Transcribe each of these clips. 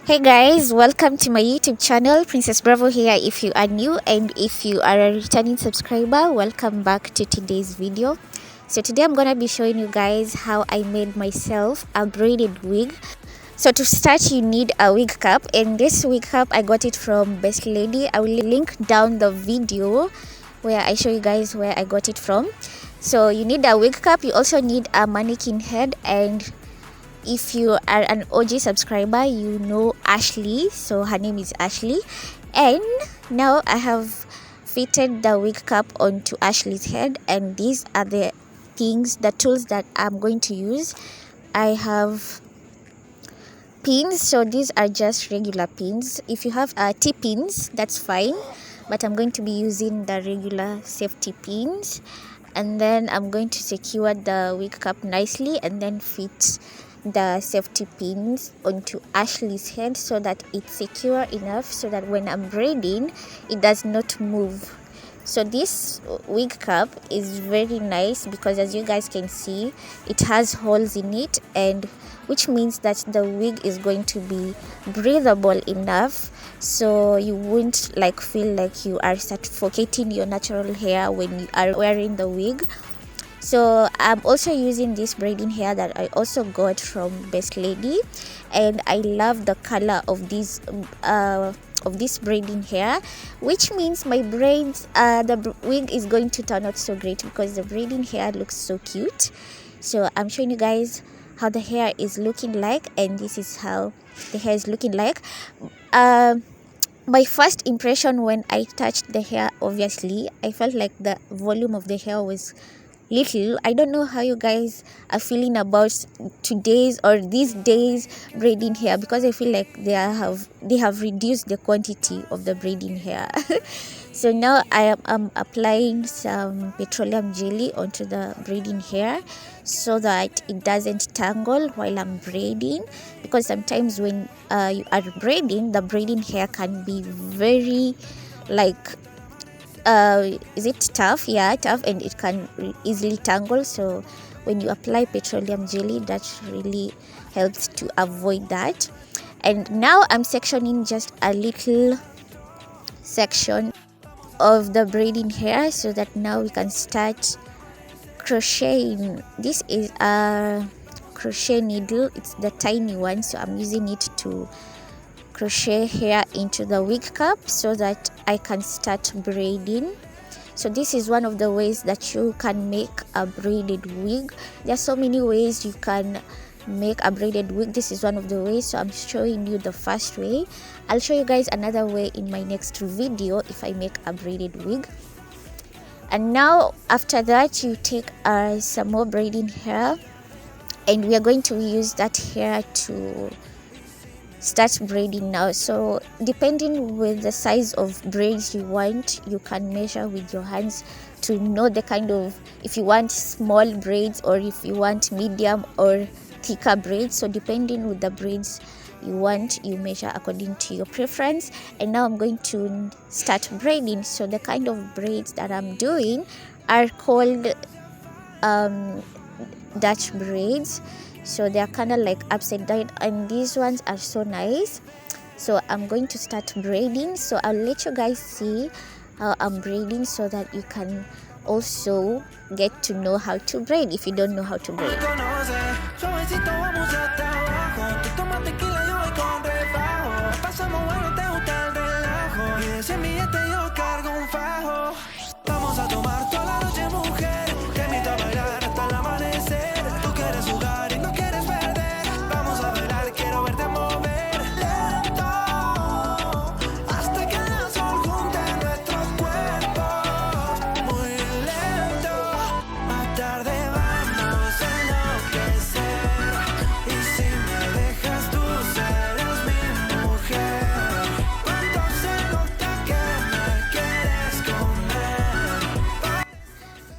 Hey guys, welcome to my YouTube channel. Princess Bravo here if you are new, and if you are a returning subscriber, welcome back to today's video. So today I'm gonna be showing you guys how I made myself a braided wig. So to start, you need a wig cap, and this wig cap I got it from BestLady. I will link down the video where I show you guys where I got it from. So you need a wig cap, you also need a mannequin head, and if you are an OG subscriber, you know Ashley, so her name is Ashley. And now I have fitted the wig cap onto Ashley's head, and these are the tools that I'm going to use. I have pins, so these are just regular pins. If you have T-pins, that's fine, but I'm going to be using the regular safety pins. And then I'm going to secure the wig cap nicely and then fit the safety pins onto Ashley's head so that it's secure enough so that when I'm braiding it does not move. So this wig cap is very nice because, as you guys can see, it has holes in it, and which means that the wig is going to be breathable enough so you won't feel like you are suffocating your natural hair when you are wearing the wig. So I'm also using this braiding hair that I also got from BestLady, and I love the color of this braiding hair, which means my braids, the wig is going to turn out so great because the braiding hair looks so cute. So I'm showing you guys how the hair is looking like, and this is how the hair is looking like. My first impression when I touched the hair, obviously I felt like the volume of the hair was little. I don't know how you guys are feeling about today's or these days braiding hair, because I feel like they have reduced the quantity of the braiding hair. So now I am applying some petroleum jelly onto the braiding hair so that it doesn't tangle while I'm braiding, because sometimes when you are braiding, the braiding hair can be very is it tough? Yeah, tough, and it can easily tangle. So when you apply petroleum jelly, that really helps to avoid that. And now I'm sectioning just a little section of the braiding hair so that now we can start crocheting. This is a crochet needle, it's the tiny one, so I'm using it to crochet hair into the wig cap so that I can start braiding. So this is one of the ways that you can make a braided wig. There are so many ways you can make a braided wig. This is one of the ways, so I'm showing you the first way. I'll show you guys another way in my next video if I make a braided wig. And now after that, you take some more braiding hair, and we are going to use that hair to start braiding now. So depending with the size of braids you want, you can measure with your hands to know the kind of, if you want small braids or if you want medium or thicker braids. So depending with the braids you want, you measure according to your preference. And now I'm going to start braiding. So the kind of braids that I'm doing are called Dutch braids. So they are kind of like upside down, and these ones are so nice. So I'm going to start braiding, so I'll let you guys see how I'm braiding so that you can also get to know how to braid if you don't know how to braid.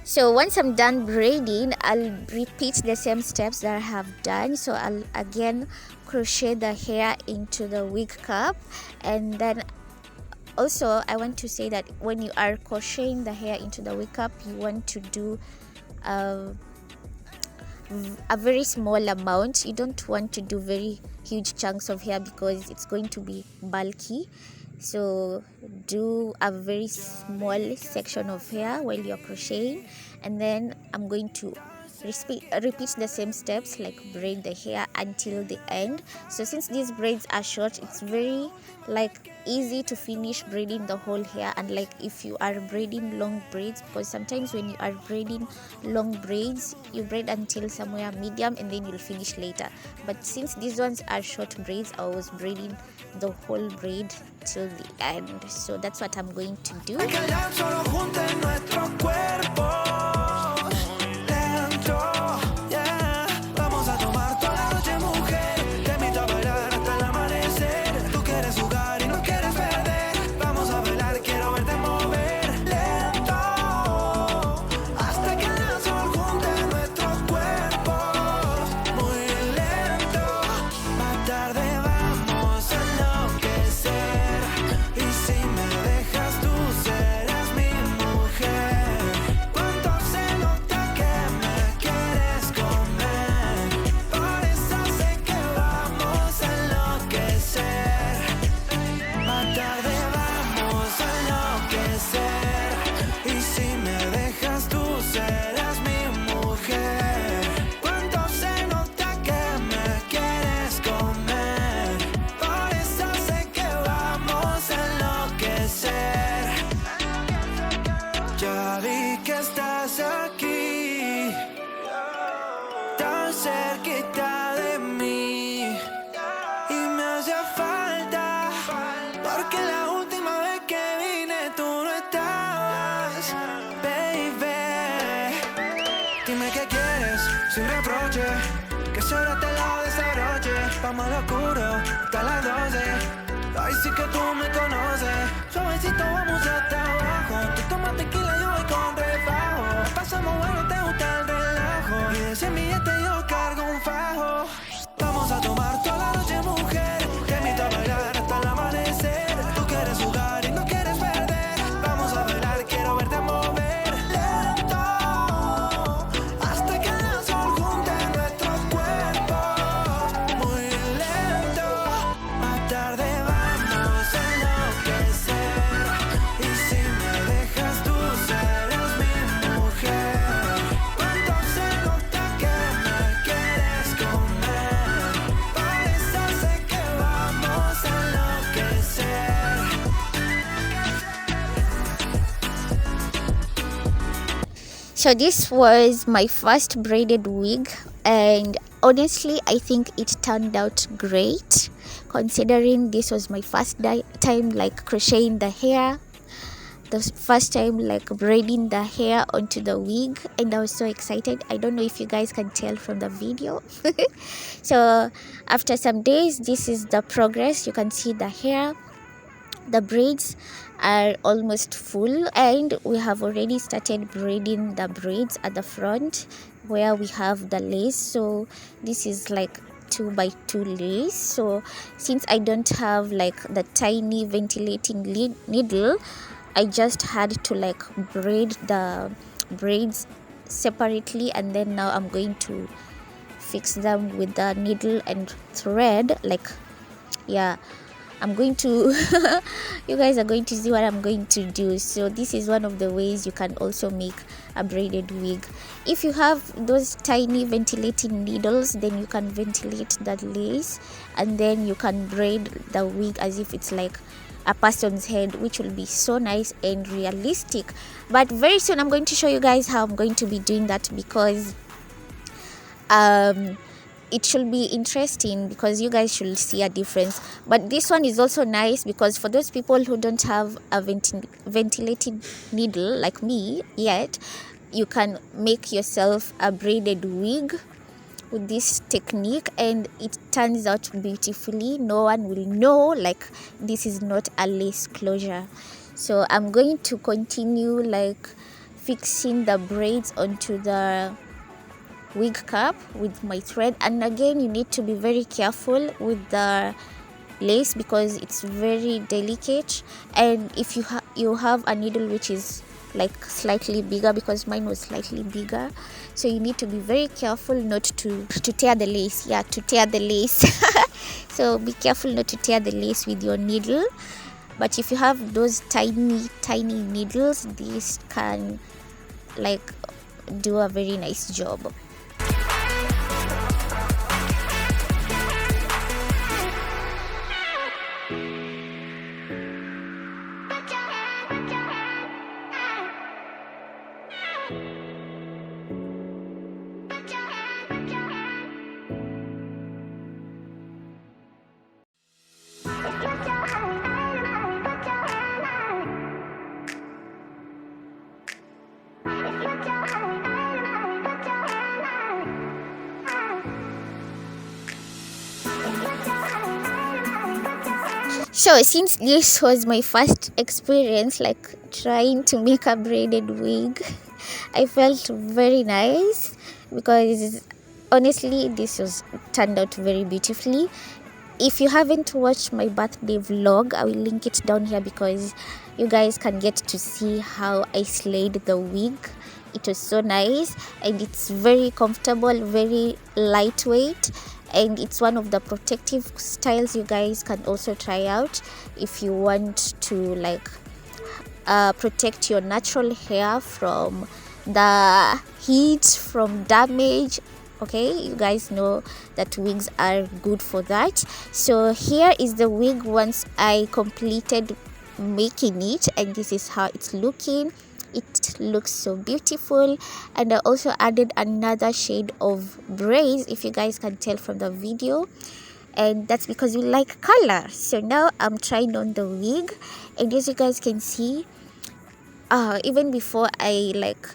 So once I'm done braiding, I'll repeat the same steps that I have done. So I'll again crochet the hair into the wig cap, and then also I want to say that when you are crocheting the hair into the wig cap, you want to do a very small amount. You don't want to do very huge chunks of hair because it's going to be bulky. So do a very small section of hair while you're crocheting, and then I'm going to repeat the same steps, like braid the hair until the end. So since these braids are short, it's very like easy to finish braiding the whole hair, and like if you are braiding long braids, because sometimes when you are braiding long braids you braid until somewhere medium and then you'll finish later, but since these ones are short braids, I was braiding the whole braid till the end. So that's what I'm going to do. Cerquita de mí y me hace falta, porque la última vez que vine tú no estabas, baby. Dime qué quieres, sin reproche, que solo te lo desabroche. Vamos al oscuro, hasta las 12. Ay, sí que tú me conoces. Suavecito vamos hasta abajo. Tú tomas tequila, yo voy con refajo. Pasamos bueno, te gusta el relajo. Y de 100 billetes yo cargo un fajo. Vamos a tomar toda la noche, mujer. Te invito a bailar hasta el amanecer. Tú quieres jugar y no quieres perder. Vamos a bailar, quiero verte mover lento, hasta que el sol junte nuestros cuerpos. Muy lento, más tarde vamos a enloquecer. Y si me dejas tú serás mi mujer. Cuánto se nota que me quieres comer. Por eso sé que vamos a enloquecer. So this was my first braided wig, and honestly I think it turned out great, considering this was my first time like crocheting the hair, the first time like braiding the hair onto the wig, and I was so excited. I don't know if you guys can tell from the video. So after some days, this is the progress. You can see the hair, the braids are almost full, and we have already started braiding the braids at the front where we have the lace. So this is like 2x2 lace. So since I don't have like the tiny ventilating needle, I just had to like braid the braids separately, and then now I'm going to fix them with the needle and thread. Like, yeah, I'm going to you guys are going to see what I'm going to do. So this is one of the ways you can also make a braided wig. If you have those tiny ventilating needles, then you can ventilate that lace, and then you can braid the wig as if it's like a person's head, which will be so nice and realistic. But very soon I'm going to show you guys how I'm going to be doing that, because it should be interesting, because you guys should see a difference. But this one is also nice because for those people who don't have a ventilated needle like me yet, you can make yourself a braided wig with this technique, and it turns out beautifully. No one will know like this is not a lace closure. So I'm going to continue like fixing the braids onto the wig cap with my thread, and again you need to be very careful with the lace because it's very delicate, and if you have a needle which is like slightly bigger, because mine was slightly bigger. So you need to be very careful not to tear the lace. Yeah, to tear the lace. So be careful not to tear the lace with your needle. But if you have those tiny needles, this can like do a very nice job. So since this was my first experience like trying to make a braided wig, I felt very nice, because honestly this was turned out very beautifully. If you haven't watched my birthday vlog, I will link it down here, because you guys can get to see how I slayed the wig. It was so nice, and it's very comfortable, very lightweight, and it's one of the protective styles you guys can also try out if you want to like protect your natural hair from the heat, from damage. Okay, you guys know that wigs are good for that. So here is the wig once I completed making it, and this is how it's looking. It looks so beautiful, and I also added another shade of braids, if you guys can tell from the video, and that's because we like color. So now I'm trying on the wig, and as you guys can see, even before I like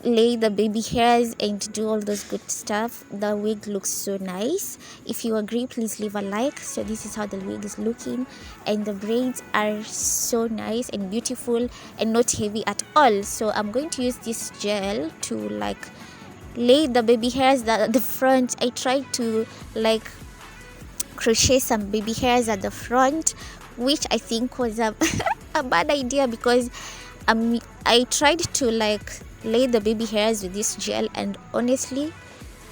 lay the baby hairs and do all those good stuff, the wig looks so nice. If you agree, please leave a like. So this is how the wig is looking, and the braids are so nice and beautiful and not heavy at all. So I'm going to use this gel to like lay the baby hairs at the front. I tried to like crochet some baby hairs at the front, which I think was a bad idea, because I tried to like lay the baby hairs with this gel, and honestly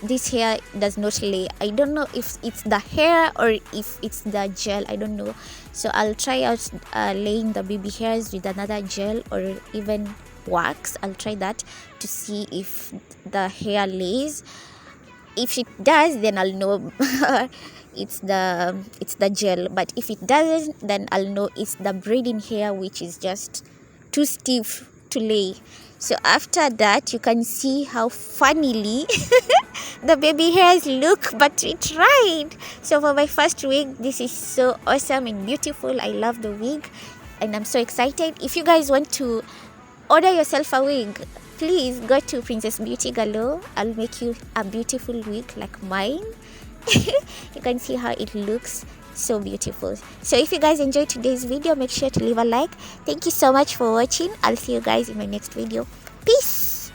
this hair does not lay. I don't know if it's the hair or if it's the gel, I don't know. So I'll try out laying the baby hairs with another gel or even wax. I'll try that to see if the hair lays. If it does, then I'll know it's the gel, but if it doesn't, then I'll know it's the braiding hair, which is just too stiff to lay. So after that, you can see how funnily the baby hairs look, but we tried. So for my first wig, this is so awesome and beautiful. I love the wig, and I'm so excited. If you guys want to order yourself a wig, please go to Princess Beauty Galore. I'll make you a beautiful wig like mine. You can see how it looks so beautiful. So if you guys enjoyed today's video, make sure to leave a like. Thank you so much for watching. I'll see you guys in my next video. Peace.